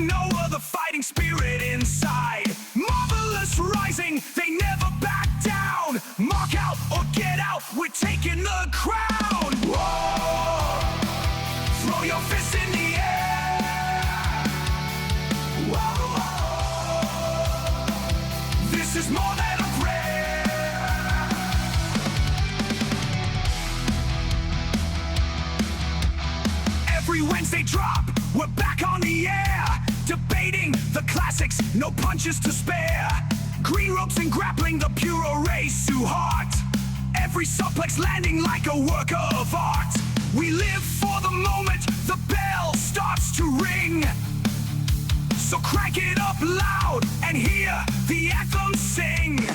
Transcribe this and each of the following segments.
Progressing, no other fighting spirit inside. Marvelous rising, they never back down. Mark out or get out, we're taking the crown. Whoa! Throw your fist in the air. Whoa! This is more than a prayer. Every Wednesday drop, we're back on the air, debating the classics, no punches to spare. Green ropes and grappling, the pure race to heart. Every suplex landing like a work of art. We live for the moment, the bell starts to ring. So crank it up loud and hear the anthem sing.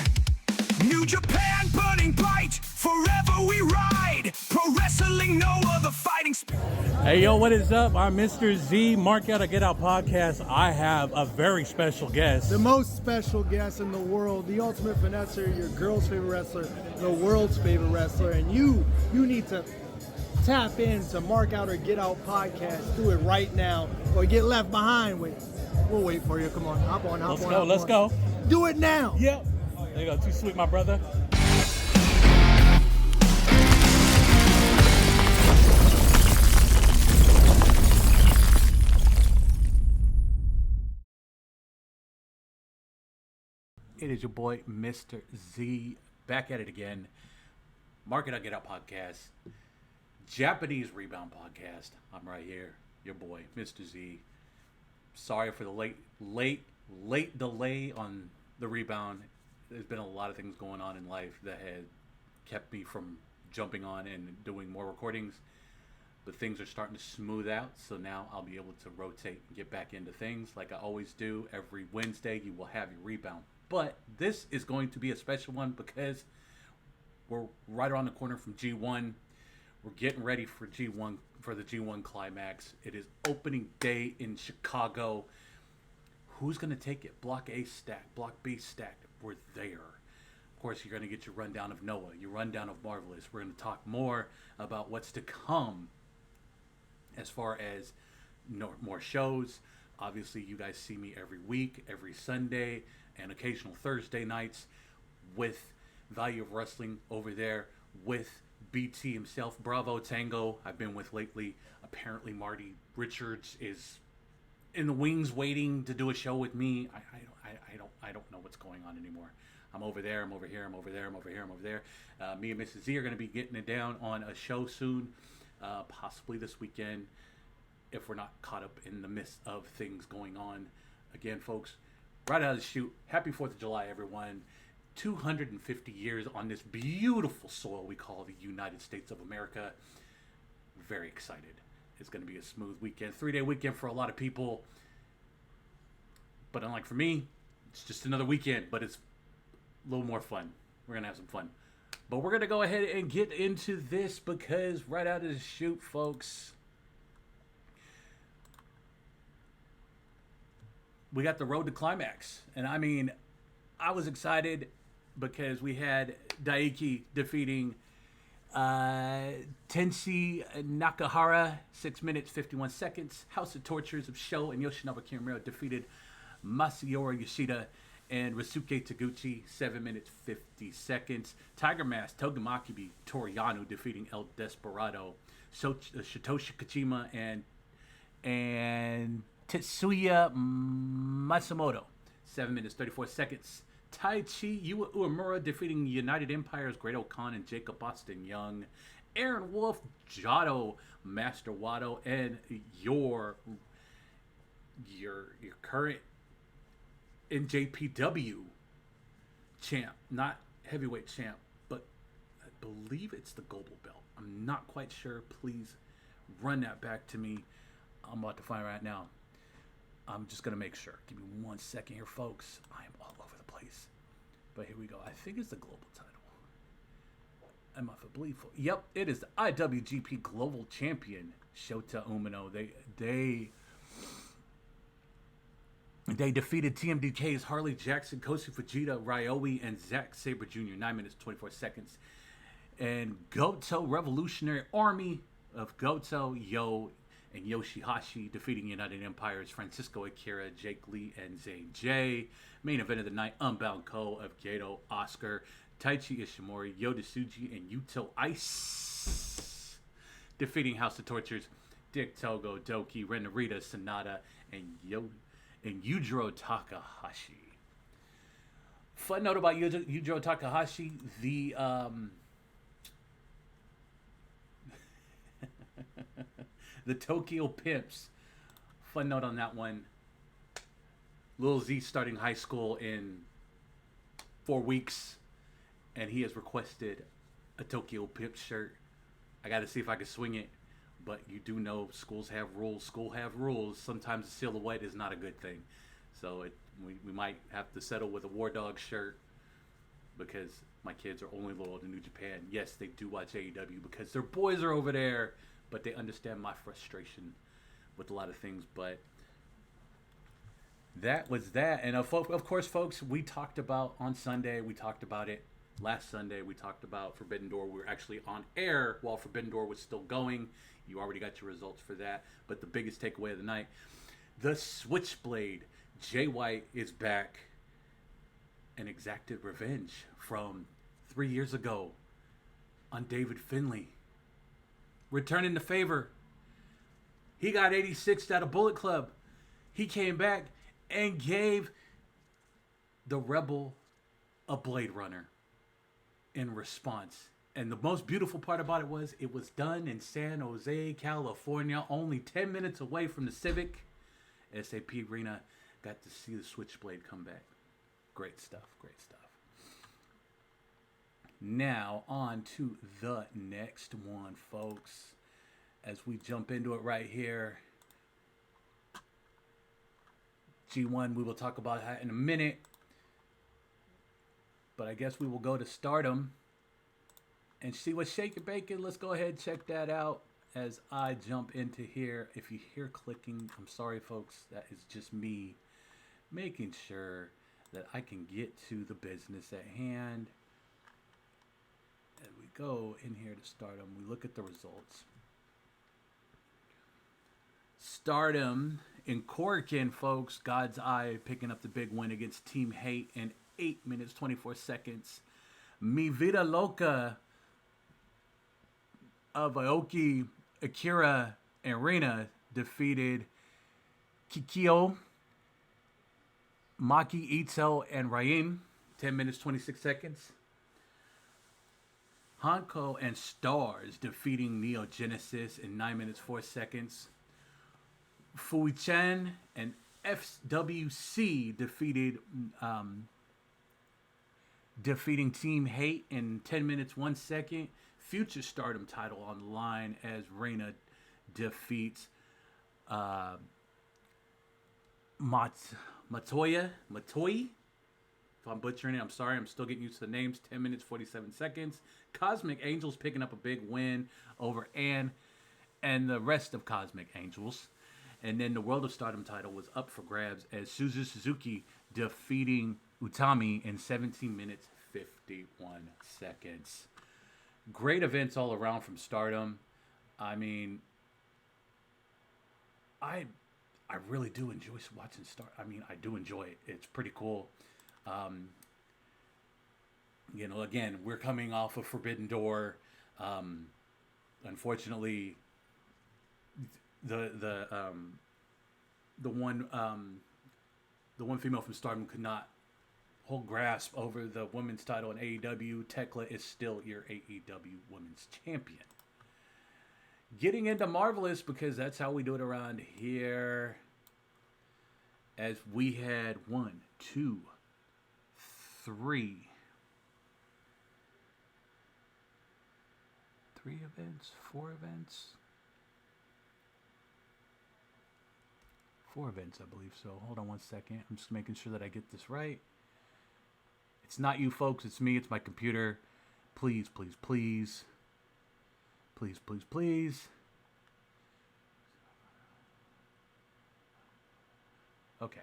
New Japan, burning bright, forever we ride. Pro wrestling, no other fighting spirit. Hey, yo, what is up? I'm Mr. Z, Mark Out or Get Out Podcast. I have a very special guest. The most special guest in the world, the ultimate finesser, your girl's favorite wrestler, the world's favorite wrestler. And you need to tap into Mark Out or Get Out Podcast. Do it right now or get left behind. We'll wait for you. Come on, hop on. Let's go. Do it now. Yep. There you go. Too sweet, my brother. It is your boy, Mr. Z, back at it again. Mark It Out, Get Out Podcast. Japanese Rebound Podcast. I'm right here, your boy, Mr. Z. Sorry for the late delay on the Rebound. There's been a lot of things going on in life that had kept me from jumping on and doing more recordings. But things are starting to smooth out, so now I'll be able to rotate and get back into things like I always do. Every Wednesday, you will have your Rebound. But this is going to be a special one because we're right around the corner from G1. We're getting ready for G1, for the G1 climax. It is opening day in Chicago. Who's going to take it? Block A stacked, Block B stacked. We're there. Of course, you're going to get your rundown of Noah, your rundown of Marvelous. We're going to talk more about what's to come as far as more shows. Obviously, you guys see me every week, every Sunday, and occasional Thursday nights with Value of Wrestling over there with BT himself, Bravo Tango, I've been with lately. Apparently Marty Richards is in the wings waiting to do a show with me. I don't know what's going on anymore. I'm over there, I'm over here, I'm over there, I'm over here, I'm over there. Me and Mrs. Z are going to be getting it down on a show soon, possibly this weekend, if we're not caught up in the midst of things going on. Again, folks, right out of the chute, happy 4th of July, everyone. 250 years on this beautiful soil we call the United States of America. Very excited. It's going to be a smooth weekend, 3-day weekend for a lot of people. But unlike for me, it's just another weekend, but it's a little more fun. We're going to have some fun. But we're going to go ahead and get into this because right out of the chute, folks, we got the road to climax. And I mean, I was excited because we had Daiki defeating Tenshi Nakahara, 6 minutes, 51 seconds. House of Tortures of Sho and Yoshinobu Kiramura defeated Masayoshi Yoshida and Ryosuke Taguchi, 7 minutes, 50 seconds. Tiger Mask, Togamaki Toriyano defeating El Desperado. Satoshi Kojima and Tetsuya Matsumoto, 7 minutes, 34 seconds. Taichi Uemura defeating United Empire's Great O'Khan and Jacob Austin Young. Aaron Wolf, Jado, Master Wado, and your current NJPW champ, not heavyweight champ, but I believe it's the global belt. I'm not quite sure. Please run that back to me. I'm about to find right now. I'm just going to make sure. Give me 1 second here, folks. I am all over the place. But here we go. I think it's the global title. Am I for believe? Yep, it is the IWGP Global Champion, Shota Umino. They defeated TMDK's Harley Jackson, Kosi Fujita, Ryoe, and Zack Sabre Jr. 9 minutes, 24 seconds. And Goto Revolutionary Army of Goto, Yo, and Yoshihashi defeating United Empire's Francisco Akira, Jake Lee, and Zay J. Main event of the night, Unbound Ko of Gato, Oscar, Taichi Ishimori, Yoda Tsuji, and Yuto Ice defeating House of Tortures, Dick Togo, Doki, Ren Narita, Sonata, and Yujiro Takahashi. Fun note about Yujiro Takahashi, the the Tokyo Pimps. Fun note on that one. Lil Z starting high school in 4 weeks, and he has requested a Tokyo Pimp shirt. I got to see if I can swing it, but you do know schools have rules. School have rules. Sometimes the silhouette is not a good thing, so we might have to settle with a War Dog shirt because my kids are only loyal to New Japan. Yes, they do watch AEW because their boys are over there, but they understand my frustration with a lot of things. But that was that. And of course, folks, we talked about on Sunday, we talked about it last Sunday, we talked about Forbidden Door. We were actually on air while Forbidden Door was still going. You already got your results for that. But the biggest takeaway of the night, the Switchblade, Jay White is back and exacted revenge from 3 years ago on David Finlay. Returning the favor. He got 86 out of Bullet Club. He came back and gave the Rebel a Blade Runner in response. And the most beautiful part about it was done in San Jose, California, only 10 minutes away from the Civic. SAP Arena. Got to see the Switchblade come back. Great stuff, great stuff. Now, on to the next one, folks. As we jump into it right here. G1, we will talk about that in a minute. But I guess we will go to Stardom and see what's shaking bacon. Let's go ahead and check that out as I jump into here. If you hear clicking, I'm sorry, folks. That is just me making sure that I can get to the business at hand. As we go in here to Stardom, we look at the results. Stardom in Korakuen, folks. God's Eye picking up the big win against Team Hate in 8 minutes, 24 seconds. Mi Vida Loca of Aoki, Akira, and Reina defeated Kikyo, Maki Ito, and Ryan. 10 minutes, 26 seconds. Hanko and Stars defeating Neo Genesis in 9 minutes, 4 seconds. Fui-Chen and FWC defeating Team Hate in 10 minutes, 1 second. Future Stardom title on the line as Reina defeats Matoya. If I'm butchering it, I'm sorry. I'm still getting used to the names. 10 minutes, 47 seconds. Cosmic Angels picking up a big win over Ann and the rest of Cosmic Angels. And then the World of Stardom title was up for grabs as Suzuki defeating Utami in 17 minutes, 51 seconds. Great events all around from Stardom. I mean, I really do enjoy watching I do enjoy it. It's pretty cool. Again, we're coming off of Forbidden Door. Unfortunately, the one female from Stardom could not hold grasp over the women's title in AEW. Tekla is still your AEW Women's Champion. Getting into Marvelous, because that's how we do it around here. As we had 1, 2, 3 events, 4 events. 4 events, I believe so. Hold on 1 second. I'm just making sure that I get this right. It's not you folks, it's me, it's my computer. Please, please, please. Please, please, please. Okay.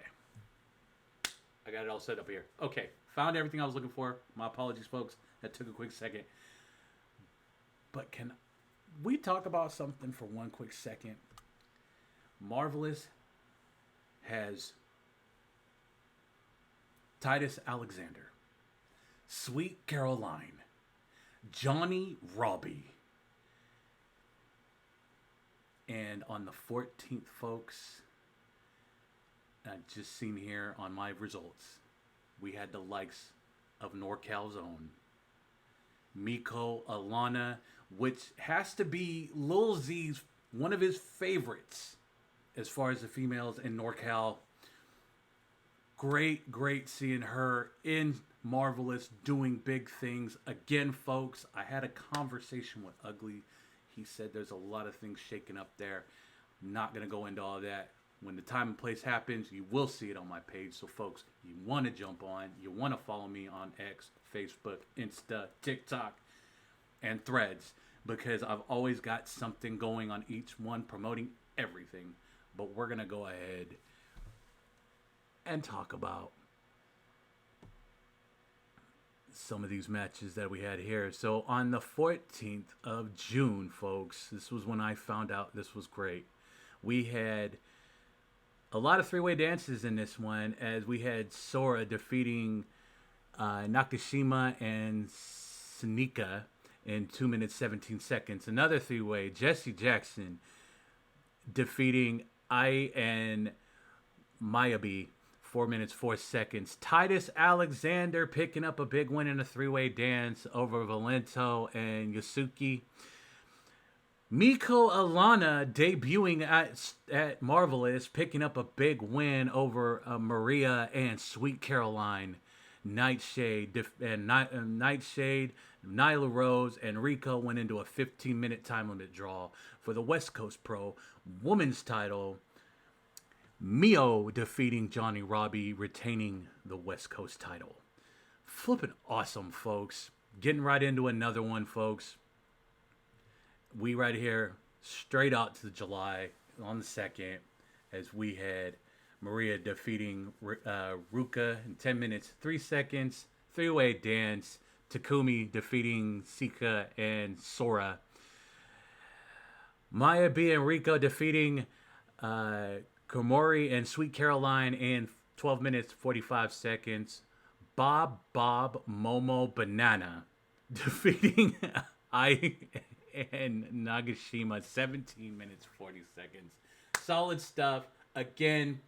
I got it all set up here. Okay. Found everything I was looking for. My apologies, folks. That took a quick second. But can we talk about something for 1 quick second? Marvelous has Titus Alexander, Sweet Caroline, Johnny Robbie. And on the 14th, folks, I've just seen here on my results, we had the likes of NorCal's own Miko Alana, which has to be Lil Z's one of his favorites as far as the females in NorCal. Great seeing her in Marvelous doing big things. Again, folks, I had a conversation with Ugly. He said there's a lot of things shaking up there. Not going to go into all that. When the time and place happens, you will see it on my page. So, folks, you want to jump on. You want to follow me on X, Facebook, Insta, TikTok, and Threads. Because I've always got something going on each one, promoting everything. But we're going to go ahead and talk about some of these matches that we had here. So on the 14th of June, folks, this was when I found out this was great. We had a lot of three-way dances in this one, as we had Sora defeating Nakashima and Sanika in 2 minutes 17 seconds. Another three-way, Jesse Jackson defeating Ai and Mayabi, 4 minutes 4 seconds. Titus Alexander picking up a big win in a three-way dance over Valento and Yasuki. Miko Alana debuting at Marvelous, picking up a big win over Maria and Sweet Caroline. Nightshade, Nyla Rose, and Rico went into a 15-minute time limit draw for the West Coast Pro Women's title. Mio defeating Johnny Robbie, retaining the West Coast title. Flipping awesome, folks. Getting right into another one, folks. We right here, straight out to July on the 2nd, as we had Maria defeating Ruka in 10 minutes 3 seconds. Three-way dance. Takumi defeating Sika and Sora. Maya B and Rico defeating Komori and Sweet Caroline in 12 minutes 45 seconds. Bob Momo Banana defeating I and Nagashima, 17 minutes 40 seconds. Solid stuff. Again,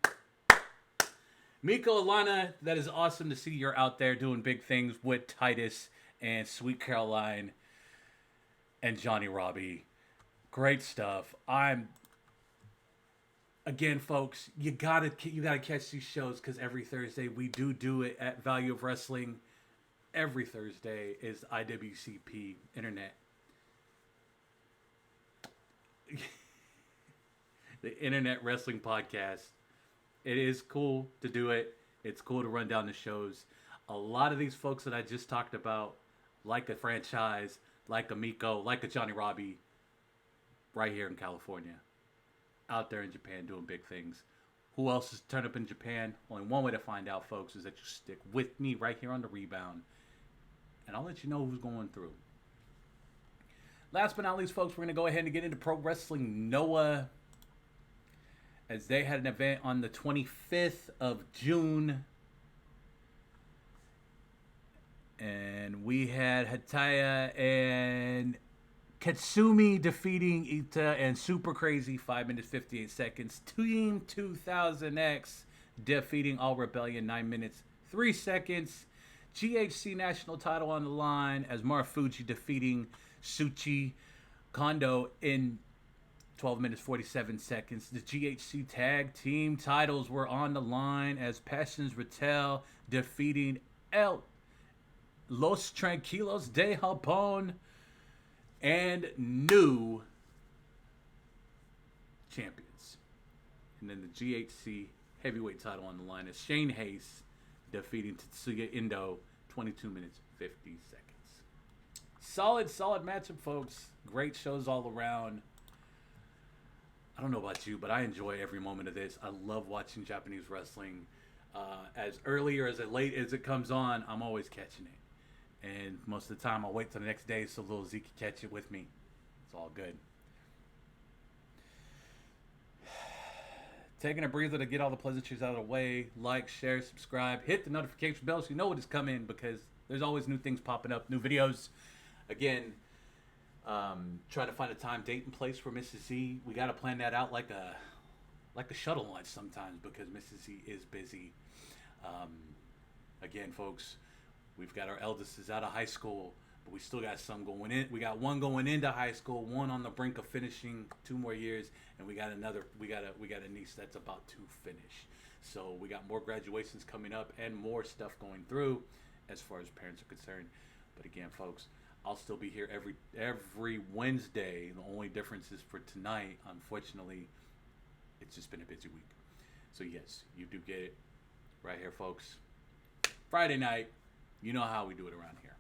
Miko Alana, that is awesome to see you're out there doing big things with Titus and Sweet Caroline and Johnny Robbie. Great stuff. Again, folks, you gotta catch these shows, because every Thursday we do it at Value of Wrestling. Every Thursday is IWCP Internet. The Internet Wrestling Podcast. It is cool to do it. It's cool to run down the shows. A lot of these folks that I just talked about, like a franchise, like a Miko, like a Johnny Robbie, right here in California. Out there in Japan doing big things. Who else is turned up in Japan? Only one way to find out, folks, is that you stick with me right here on the Rebound. And I'll let you know who's going through. Last but not least, folks, we're going to go ahead and get into Pro Wrestling Noah, as they had an event on the 25th of June. And we had Hataya and Katsumi defeating Ita and Super Crazy, 5 minutes 58 seconds. Team 2000X defeating All Rebellion, 9 minutes 3 seconds. GHC national title on the line, as Marufuji defeating Suchi Kondo in 12 minutes 47 seconds. The GHC tag team titles were on the line, as Passions Rattel defeating Los Tranquilos de Japón and new champions. And then the GHC heavyweight title on the line is Shane Hayes defeating Tetsuya Endo, 22 minutes 50 seconds. Solid matchup, folks. Great shows all around. I don't know about you, but I enjoy every moment of this. I love watching Japanese wrestling. As early or as late as it comes on, I'm always catching it. And most of the time, I'll wait till the next day so little Z can catch it with me. It's all good. taking a breather to get all the pleasantries out of the way. Like, share, subscribe, hit the notification bell so you know what is coming, because there's always new things popping up, new videos. Again, trying to find a time, date, and place for Mrs. Z. We got to plan that out like a shuttle launch sometimes, because Mrs. Z is busy. Again, folks, we've got our eldest is out of high school, but we still got some going in. We got one going into high school, one on the brink of finishing, 2 more years, and we got a niece that's about to finish. So we got more graduations coming up and more stuff going through as far as parents are concerned. But again, folks, I'll still be here every Wednesday. The only difference is for tonight, unfortunately, it's just been a busy week. So yes, you do get it right here, folks. Friday night, you know how we do it around here.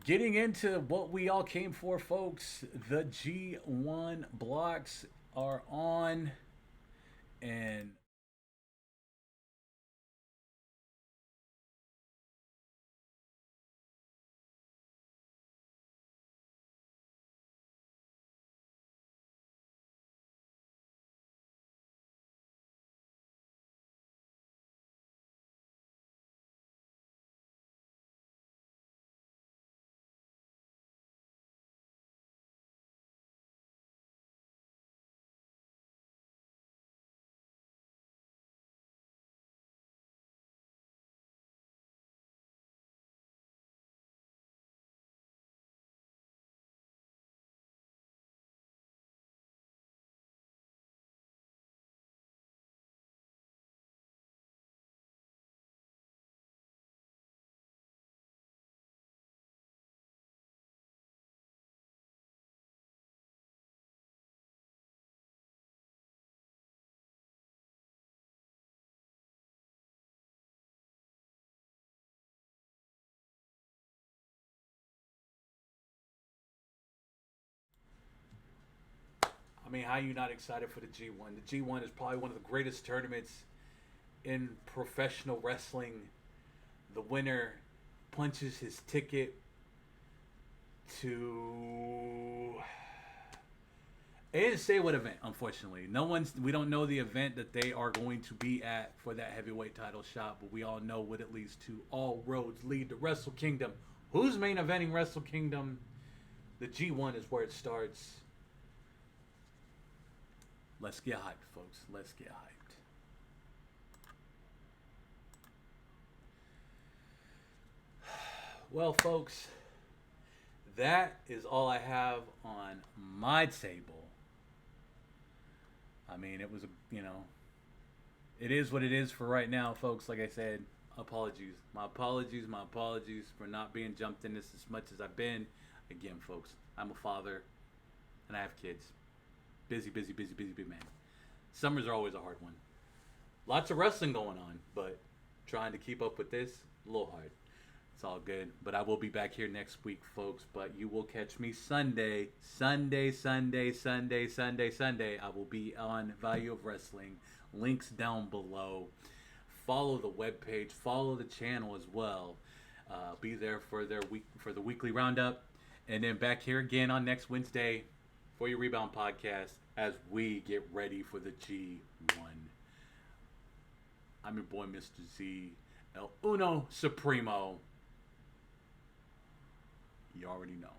Getting into what we all came for, folks. The G1 blocks are on, and I mean, how you not excited for the G1? The G1 is probably one of the greatest tournaments in professional wrestling. The winner punches his ticket to... It didn't say what event, unfortunately. We don't know the event that they are going to be at for that heavyweight title shot, but we all know what it leads to. All roads lead to Wrestle Kingdom. Who's main eventing Wrestle Kingdom? The G1 is where it starts. Let's get hyped, folks. Let's get hyped. Well, folks, that is all I have on my table. I mean, it was it is what it is for right now, folks. Like I said, apologies. My apologies for not being jumped in this as much as I've been. Again, folks, I'm a father and I have kids. Busy man. Summers are always a hard one. Lots of wrestling going on, but trying to keep up with this, a little hard. It's all good. But I will be back here next week, folks. But you will catch me Sunday. I will be on Value of Wrestling. Links down below. Follow the webpage. Follow the channel as well. Be there for the weekly roundup. And then back here again on next Wednesday for your Rebound Podcast as we get ready for the G1. I'm your boy, Mr. Z, El Uno Supremo. You already know.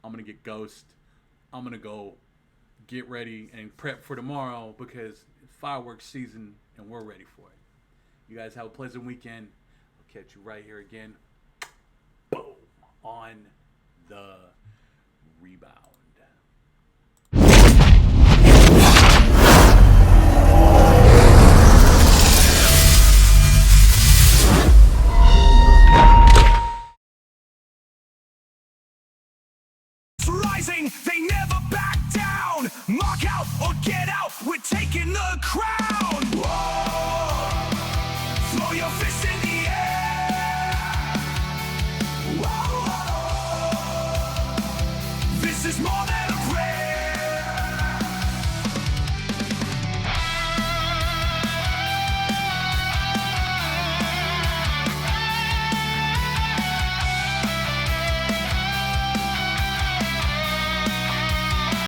I'm going to get Ghost. I'm going to go get ready and prep for tomorrow because it's fireworks season and we're ready for it. You guys have a pleasant weekend. I'll catch you right here again. Boom. On the Rebound. Rising, they never back down. Mark out or get out, we're taking the crown.